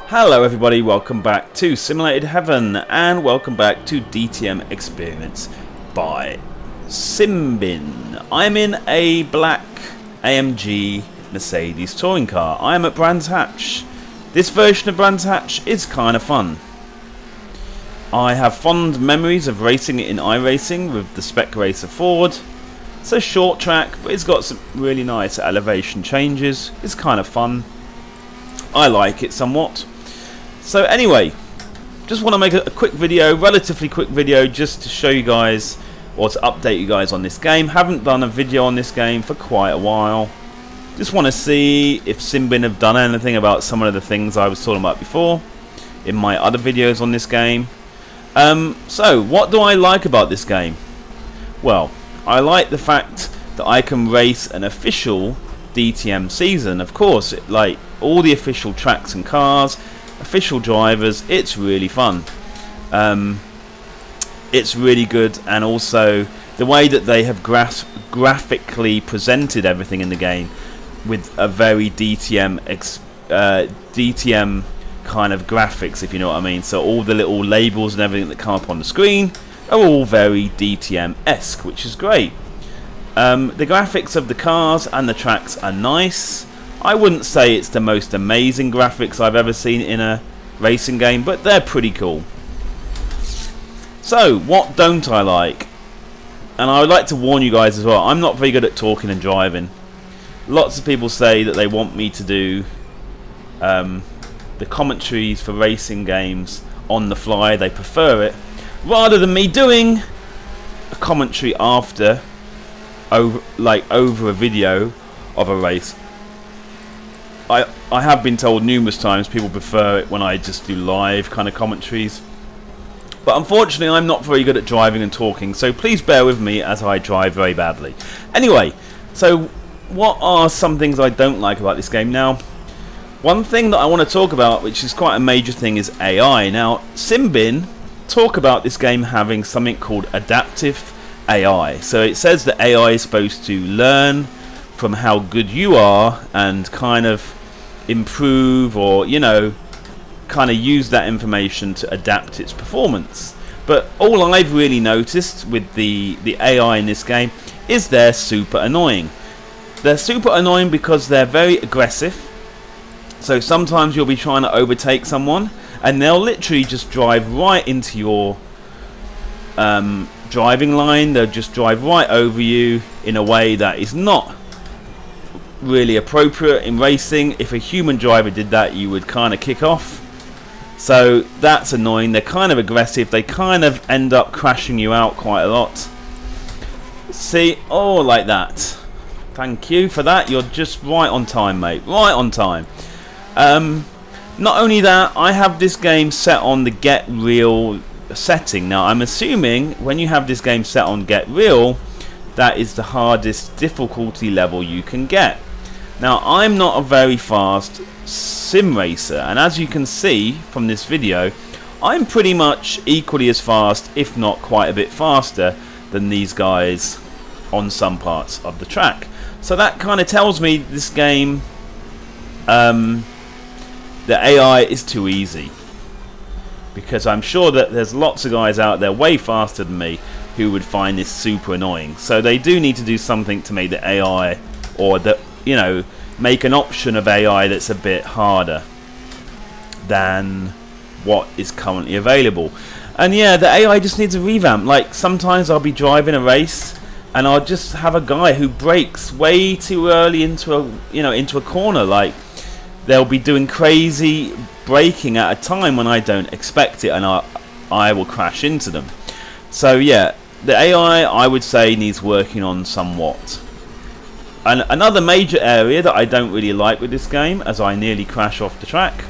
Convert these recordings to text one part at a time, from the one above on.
Hello everybody, welcome back to Simulated Heaven and welcome back to DTM Experience by Simbin. I'm in a black AMG Mercedes touring car. I'm at Brands Hatch. This version of Brands Hatch is kind of fun. I have fond memories of racing it in iRacing with the Spec Racer Ford. It's a short track, but it's got some really nice elevation changes. It's kind of fun. I like it somewhat. So anyway, just want to make a quick video, relatively quick video, just to show you guys, or to update you guys on this game. Haven't done a video on this game for quite a while. Just want to see if Simbin have done anything about some of the things I was talking about before in my other videos on this game. So what do I like about this game? Well, I like the fact that I can race an official DTM season. Of course, like all the official tracks and cars, official drivers. It's really fun. It's really good, and also the way that they have graphically presented everything in the game with a very DTM kind of graphics, if you know what I mean. So all the little labels and everything that come up on the screen are all very DTM-esque, which is great. The graphics of the cars and the tracks are nice. I wouldn't say it's the most amazing graphics I've ever seen in a racing game, but they're pretty cool. So, what don't I like? And I would like to warn you guys as well, I'm not very good at talking and driving. Lots of people say that they want me to do the commentaries for racing games on the fly. They prefer it, rather than me doing a commentary after, over a video of a race. I have been told numerous times people prefer it when I just do live kind of commentaries. But unfortunately I'm not very good at driving and talking, so please bear with me as I drive very badly. Anyway, so what are some things I don't like about this game? Now, one thing that I want to talk about, which is quite a major thing, is AI. Now, Simbin talk about this game having something called adaptive AI. So it says that AI is supposed to learn from how good you are and kind of improve, or kind of use that information to adapt its performance. But all I've really noticed with the AI in this game is they're super annoying. They're super annoying because they're very aggressive. So sometimes you'll be trying to overtake someone and they'll literally just drive right into your driving line. They'll just drive right over you in a way that is not really appropriate in racing. If a human driver did that, you would kind of kick off. So that's annoying. They're kind of aggressive. They kind of end up crashing you out quite a lot. See, oh, like that. Thank you for that. You're just right on time, mate. Right on time. Not only that, I have this game set on the Get Real setting. Now, I'm assuming when you have this game set on Get Real, that is the hardest difficulty level you can get. Now, I'm not a very fast sim racer, and as you can see from this video, I'm pretty much equally as fast, if not quite a bit faster, than these guys on some parts of the track. So that kind of tells me this game, the AI is too easy. Because I'm sure that there's lots of guys out there way faster than me who would find this super annoying. So they do need to do something to make the AI, or make an option of AI that's a bit harder than what is currently available. And yeah, the AI just needs a revamp. Like, sometimes I'll be driving a race and I'll just have a guy who brakes way too early into a corner. Like, they'll be doing crazy braking at a time when I don't expect it, and I will crash into them. So yeah, the AI, I would say, needs working on somewhat. And another major area that I don't really like with this game, as I nearly crash off the track,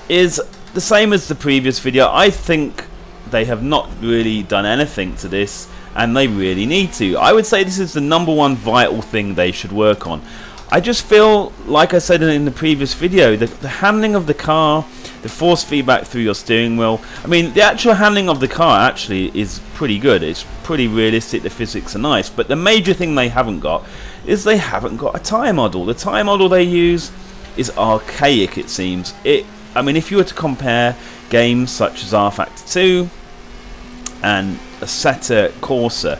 is the same as the previous video. I think they have not really done anything to this, and they really need to. I would say this is the #1 vital thing they should work on. I just feel, like I said in the previous video, the handling of the car, the force feedback through your steering wheel. I mean, the actual handling of the car actually is pretty good. It's pretty realistic, the physics are nice. But the major thing they haven't got is they haven't got a tyre model. The tyre model they use is archaic, it seems. I mean, if you were to compare games such as R Factor 2 and Assetto Corsa,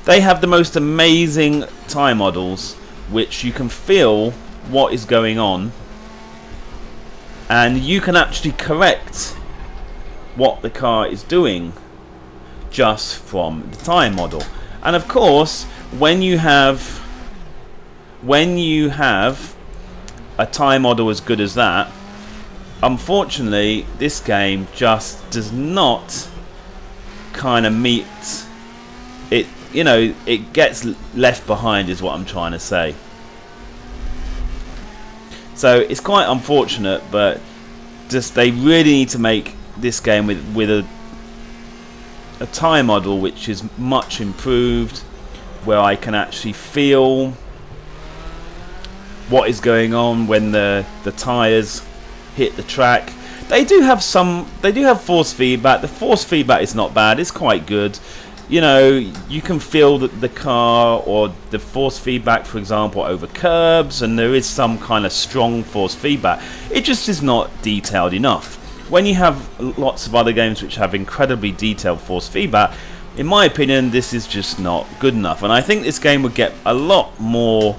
they have the most amazing tyre models, which you can feel what is going on, and you can actually correct what the car is doing just from the tyre model. And of course, when you have a tyre model as good as that, unfortunately this game just does not kind of meet it. You know, it gets left behind is what I'm trying to say. So it's quite unfortunate, but just they really need to make this game with a tyre model which is much improved, where I can actually feel what is going on when the tyres hit the track. They do have force feedback. The force feedback is not bad, it's quite good. You know, you can feel the car or the force feedback, for example, over curbs, and there is some kind of strong force feedback. It just is not detailed enough. When you have lots of other games which have incredibly detailed force feedback, in my opinion, this is just not good enough. And I think this game would get a lot more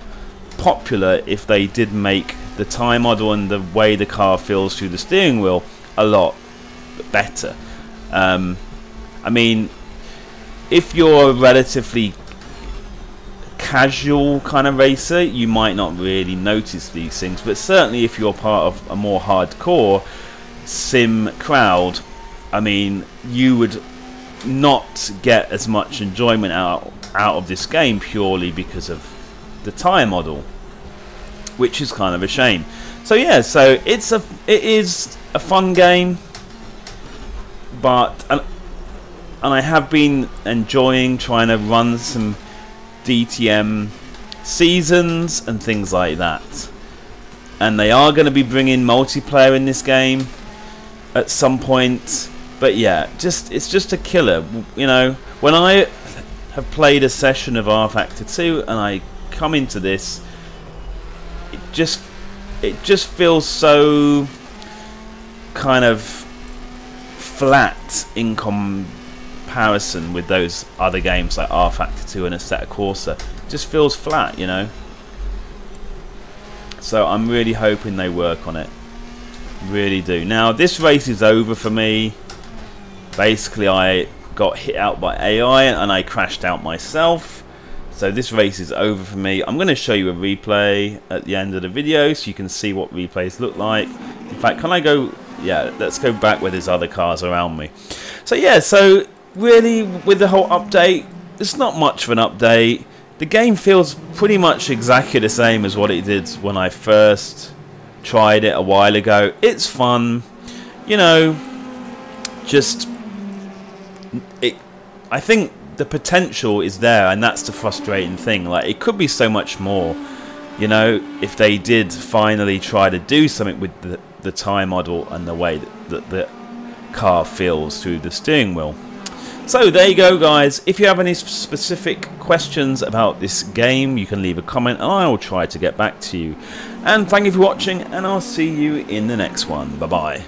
popular if they did make the tyre model and the way the car feels through the steering wheel a lot better. I mean, if you're a relatively casual kind of racer, you might not really notice these things, but certainly if you're part of a more hardcore sim crowd, I mean, you would not get as much enjoyment out of this game purely because of the tyre model, which is kind of a shame. So yeah, so it is a fun game, but and I have been enjoying trying to run some DTM seasons and things like that. And they are going to be bringing multiplayer in this game at some point. But yeah, it's just a killer. You know, when I have played a session of R Factor 2 and I come into this, it just feels so kind of flat in comparison with those other games like R Factor 2 and Assetto Corsa. It just feels flat, you know. So I'm really hoping they work on it. Really do. Now this race is over for me. Basically I got hit out by AI and I crashed out myself. So this race is over for me. I'm going to show you a replay at the end of the video so you can see what replays look like. In fact, can I go... Yeah, let's go back where there's other cars around me. So yeah, so really with the whole update, it's not much of an update. The game feels pretty much exactly the same as what it did when I first tried it a while ago. It's fun, you know, just I think the potential is there, and that's the frustrating thing. Like, it could be so much more, you know, if they did finally try to do something with the tyre model and the way that the car feels through the steering wheel. So there you go, guys. If you have any specific questions about this game, you can leave a comment and I will try to get back to you. And thank you for watching, and I'll see you in the next one. Bye bye.